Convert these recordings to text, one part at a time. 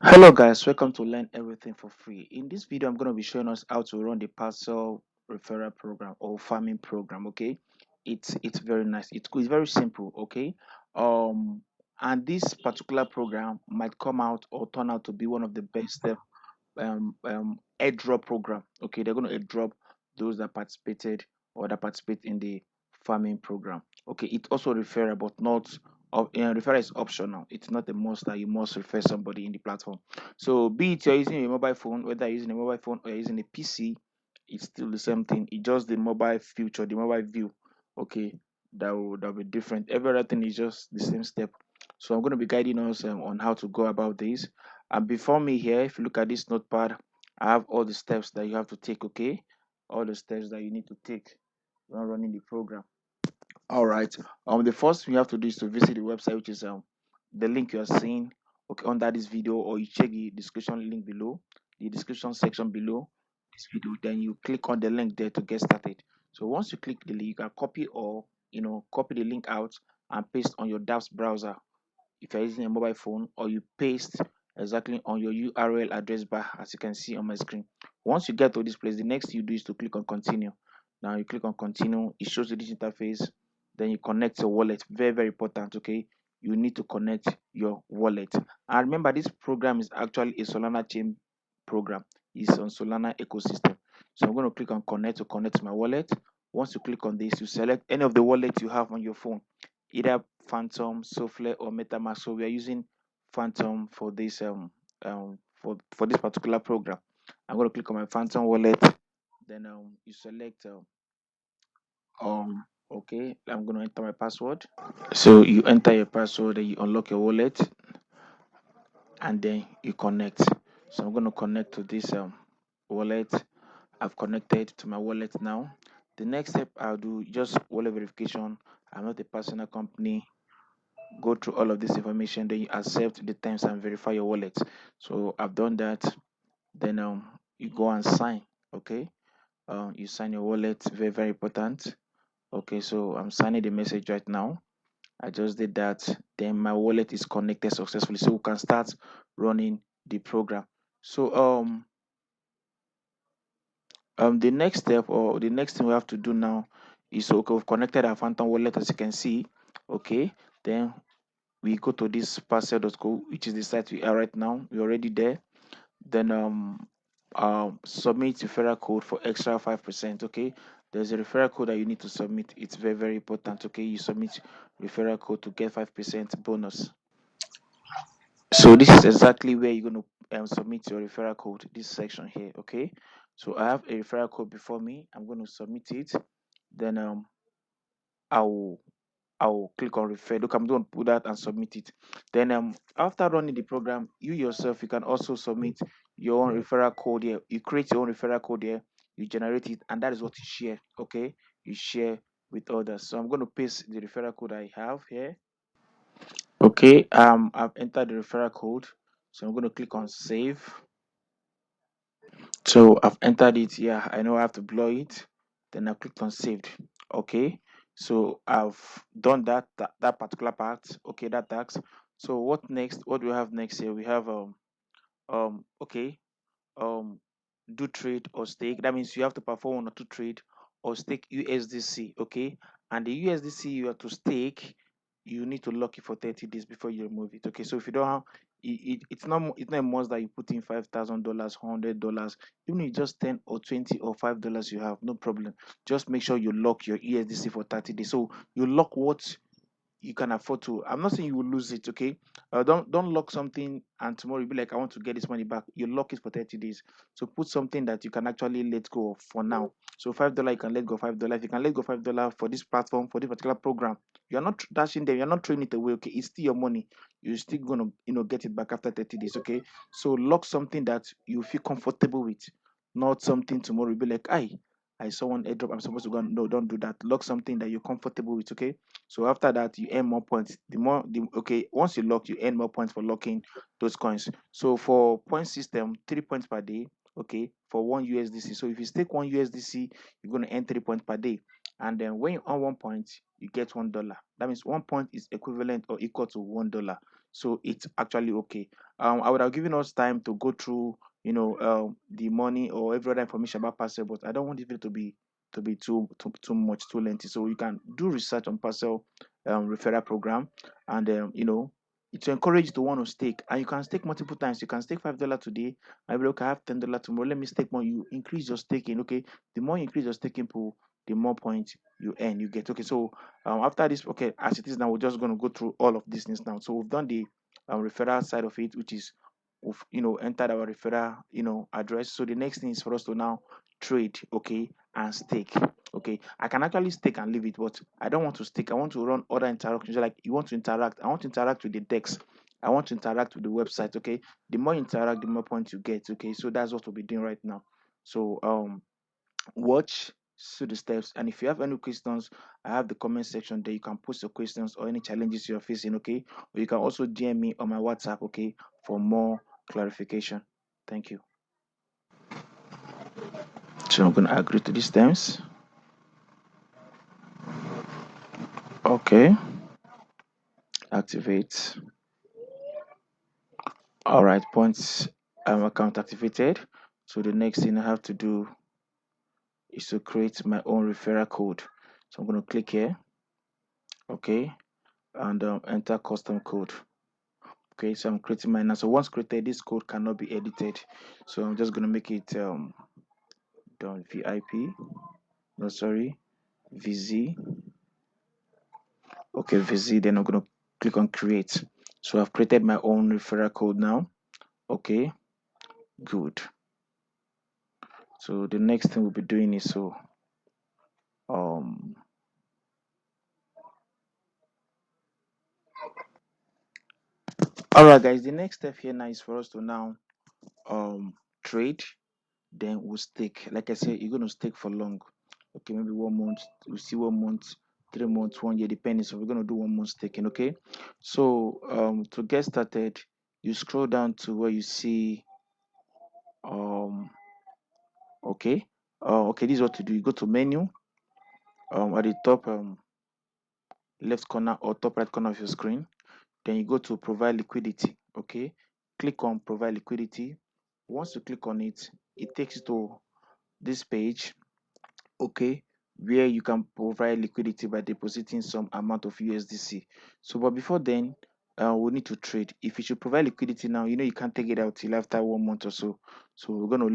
Hello guys, welcome to Learn Everything for Free. In this video, I'm going to be showing us how to run the Parcel referral program or farming program. Okay, it's very nice. It's very simple. Okay, um, and this particular program might come out or turn out to be one of the best airdrop program. Okay, they're going to airdrop those that participated or that participate in the farming program. Okay, it also referral, but not referral is optional. It's not a must that you must refer somebody in the platform. So be it you're using a mobile phone, whether you're using a mobile phone or you're using a PC, it's still the same thing. It's just the mobile feature, the mobile view. Okay, that'll be different. Everything is just the same step. So I'm going to be guiding us on how to go about this. And before me here, if you look at this notepad, I have all the steps that you have to take. Okay, all the steps that you need to take when running the program. All right. The first thing you have to do is to visit the website, which is the link you are seeing okay under this video, or you check the description link below, the description section below this video. Then you click on the link there to get started. So once you click the link, you can copy or copy the link out and paste on your dapps browser if you're using a mobile phone, or you paste exactly on your URL address bar as you can see on my screen. Once you get to this place, the next thing you do is to click on continue. Now you click on continue, it shows you this interface. Then you connect your wallet. Very important. Okay, you need to connect your wallet. And remember, this program is actually a Solana chain program. It's on Solana ecosystem. So I'm going to click on connect to connect my wallet. Once you click on this, you select any of the wallets you have on your phone, either Phantom, Souffle, or MetaMask. So we are using Phantom for this for this particular program. I'm going to click on my Phantom wallet. Then you select okay. I'm going to enter my password. So you enter your password, and you unlock your wallet, and then you connect. So I'm going to connect to this wallet. I've connected to my wallet now. The next step I'll do just wallet verification. I'm not a personal company. Go through all of this information, then you accept the terms and verify your wallet. So I've done that. Then you go and sign. Okay, you sign your wallet. Very important. Okay, so I'm signing the message right now. I just did that. Then my wallet is connected successfully, so we can start running the program. So the next step, or the next thing we have to do now is, okay, we've connected our Phantom wallet, as you can see. Okay, then we go to this parcel.co, which is the site we are right now. We're already there. Then submit referral code for extra 5%. Okay, there's a referral code that you need to submit. It's very important. Okay, you submit referral code to get 5% bonus. So this is exactly where you're going to submit your referral code, this section here. Okay, so I have a referral code before me. I'm going to submit it. Then I'll I'll click on refer. Look, I'm going to put that and submit it. Then after running the program, you yourself, you can also submit your own referral code here. You create your own referral code here, you generate it, and that is what you share. Okay, you share with others. So I'm going to paste the referral code I have here. Okay, I've entered the referral code. So I'm going to click on save. So I've entered it. Yeah, I know I have to blur it. Then I clicked on saved. Okay. So I've done that particular part. Okay, that task. So what next? What do we have next here? We have okay, um do trade or stake. That means you have to perform one or two trade or stake USDC. Okay. And the USDC you have to stake, you need to lock it for 30 days before you remove it. Okay, so if you don't have it's not a must that you put in $5,000, $100. Even if it's just 10 or 20 or $5 you have, no problem. Just make sure you lock your USDC for 30 days. So you lock what you can afford to. I'm not saying you will lose it. Okay, don't lock something and tomorrow you'll be like, I want to get this money back. You lock it for 30 days. So put something that you can actually let go of for now. So $5, you can let go $5. If you can let go $5 for this platform, for this particular program, you're not dashing them, you're not throwing it away. Okay, it's still your money. You're still gonna get it back after 30 days. Okay, so lock something that you feel comfortable with, not something tomorrow you'll be like, I saw one airdrop, I'm supposed to go. No, don't do that. Lock something that you're comfortable with. Okay, so after that, you earn more points. Okay, once you lock, you earn more points for locking those coins. So for point system, 3 points per day. Okay, for one USDC. So if you stake one USDC, you're gonna earn 3 points per day. And then when you earn 1 point, you get $1. That means 1 point is equivalent or equal to $1. So it's actually okay. I would have given us time to go through, the money or every other information about Parcel, but I don't want it to be too much, too lengthy. So you can do research on Parcel referral program, and it will encourage you to want to stake, and you can stake multiple times. You can stake $5 today. Maybe okay, I have $10 tomorrow. Let me stake more. You increase your staking. Okay, the more you increase your staking pool, the more points you earn. You get okay. So after this, okay, as it is now, we're just going to go through all of these things now. So we've done the referral side of it, which is we've entered our referral address. So the next thing is for us to now trade, okay, and stake. Okay, I can actually stake and leave it, but I don't want to stake. I want to run other interactions. Like you want to interact, I want to interact with the DEX. I want to interact with the website. Okay, the more you interact, the more points you get. Okay, so that's what we'll be doing right now. So watch through the steps, and if you have any questions, I have the comment section there. You can post your questions or any challenges you're facing, okay, or you can also DM me on my WhatsApp, okay, for more clarification. Thank you. So I'm going to agree to these terms. Okay, activate. All right, points account activated. So the next thing I have to do is to create my own referral code. So I'm going to click here, okay, and enter custom code. Okay, so I'm creating mine now. So once created, this code cannot be edited. So I'm just gonna make it done VIP. No, sorry, veezee. Okay, veezee. Then I'm gonna click on create. So I've created my own referral code now. Okay, good. So the next thing we'll be doing is um all right, guys. The next step here now is for us to now trade. Then we'll stake. Like I said, you're gonna stake for long. Okay, maybe 1 month. We see 1 month, 3 months, 1 year, depending. So we're gonna do 1 month staking. Okay. So to get started, you scroll down to where you see um okay. Okay, this is what to do. You go to menu at the top left corner or top right corner of your screen. Then you go to provide liquidity. Okay. Click on provide liquidity. Once you click on it, it takes you to this page, okay, where you can provide liquidity by depositing some amount of USDC. So but before then, we need to trade. If you should provide liquidity now, you can't take it out till after 1 month or so. So we're gonna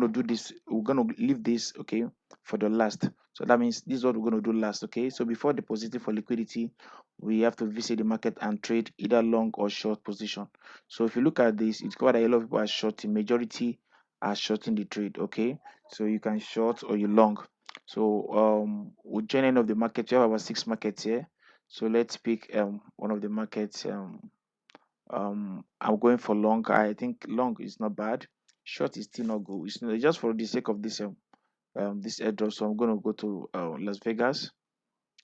do this, we're gonna leave this, okay, for the last. So that means this is what we're gonna do last. Okay, so before depositing for liquidity, we have to visit the market and trade either long or short position. So if you look at this, it's quite a lot of people are shorting, majority are shorting the trade. Okay, so you can short or you long. So with joining of the market, you have about 6 markets here. So let's pick one of the markets. I'm going for long. I think long is not bad. Short is still not good. It's not, just for the sake of this airdrop. So I'm going to go to Las Vegas.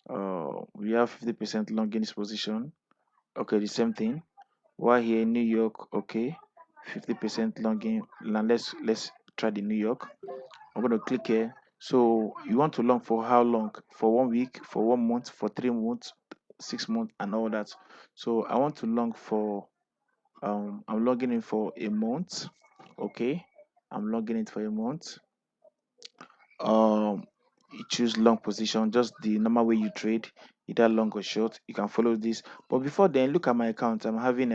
We have 50% long in this position. Okay, the same thing. While here in New York, okay, 50% long in. Now let's try the New York. I'm going to click here. So you want to long for how long? For 1 week, for 1 month, for 3 months, 6 months, and all that. So I want to long for I'm logging in for a month. Okay. I'm logging in for a month. um you choose long position, just the normal way you trade, either long or short. You can follow this, but before then, look at my account. I'm having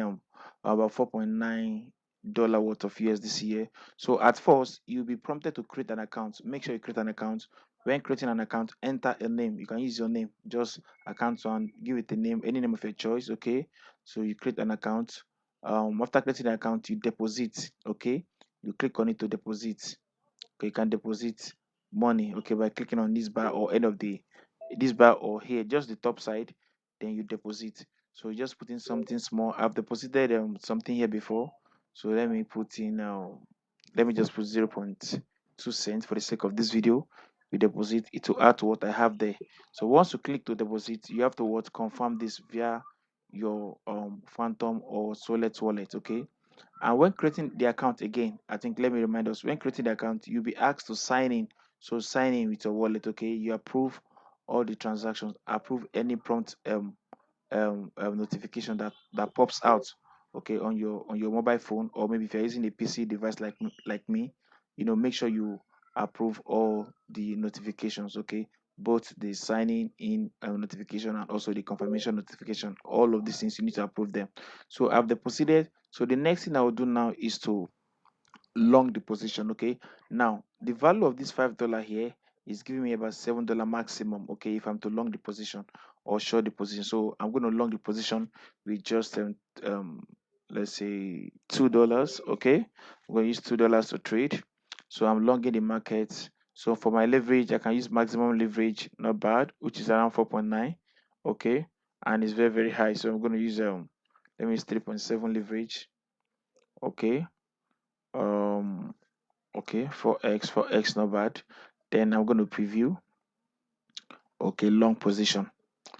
about $4.9 worth of USDC here. So at first, you'll be prompted to create an account. Make sure you create an account. When creating an account, enter a name. You can use your name, just account one, give it a name, any name of your choice. Okay, so you create an account. After creating an account, you deposit. Okay, you click on it to deposit. Okay, you can deposit money, okay, by clicking on this bar or end of this bar, or here just the top side. Then you deposit. So you just put in something small. I've deposited something here before, so let me just put 0.2 cents for the sake of this video. We deposit it to add to what I have there. So once you click to deposit, you have to what confirm this via your phantom or solid wallet. Okay, and when creating the account again, I think let me remind us, when creating the account, you'll be asked to sign in. So sign in with your wallet, okay? You approve all the transactions, approve any prompt notification that pops out. okay, on your mobile phone, or maybe if you're using a PC device like me, make sure you approve all the notifications, okay, both the signing in notification and also the confirmation notification. All of these things you need to approve them. So I've deposited. So the next thing I will do now is to long the position. Okay, now the value of this $5 here is giving me about $7 maximum, okay, if I'm to long the position or short the position. So I'm going to long the position with just um let's say $2. Okay, I'm going to use $2 to trade. So I'm longing the market. So for my leverage, I can use maximum leverage, not bad, which is around 4.9. Okay, and it's very, very high. So I'm going to use let me use 3.7 leverage. Okay, um okay, for x not bad. Then I'm going to preview. Okay, long position.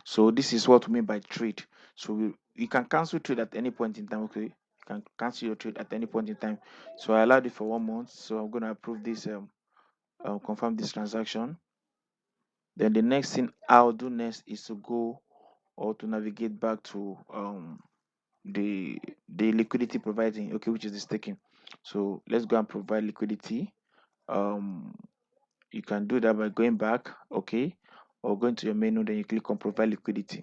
So this is what we mean by trade. So you can cancel trade at any point in time. Okay, you can cancel your trade at any point in time. So I allowed it for 1 month. So I'm going to approve this confirm this transaction. Then the next thing I'll do next is to go or to navigate back to the liquidity providing, okay, which is the staking. So let's go and provide liquidity. um you can do that by going back, okay, or going to your menu, then you click on provide liquidity.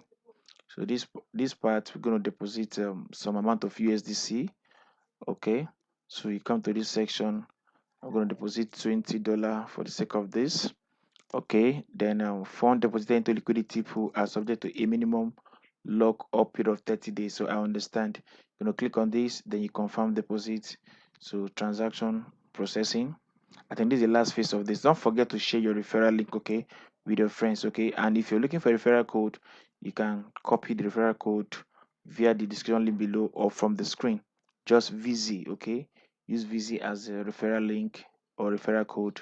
So this part, we're going to deposit some amount of USDC. Okay, so you come to this section. I'm going to deposit $20 for the sake of this. Okay, then fund deposited into liquidity pool are subject to a minimum lock up period of 30 days. So I understand. You're going to click on this, then you confirm deposit. So transaction processing. I think this is the last phase of this. Don't forget to share your referral link, okay, with your friends, okay. And if you're looking for a referral code, you can copy the referral code via the description link below or from the screen. Just veezee, okay. Use veezee as a referral link or referral code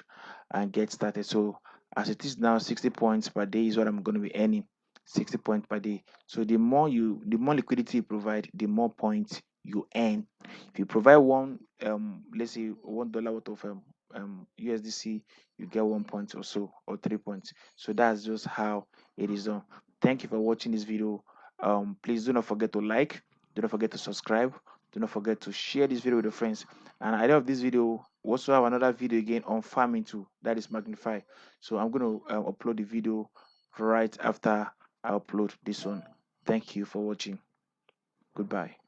and get started. So as it is now, 60 points per day is what I'm going to be earning. 60 points per day. So the more liquidity you provide, the more points you earn. If you provide let's say $1 worth of USDC, you get 1 point or so, or 3 points. So that's just how it is done. Thank you for watching this video. Please do not forget to like, do not forget to subscribe, do not forget to share this video with your friends. And at the end of this video, we also have another video again on farming too, that is Magnify. So I'm going to upload the video right after I upload this one. Thank you for watching. Goodbye.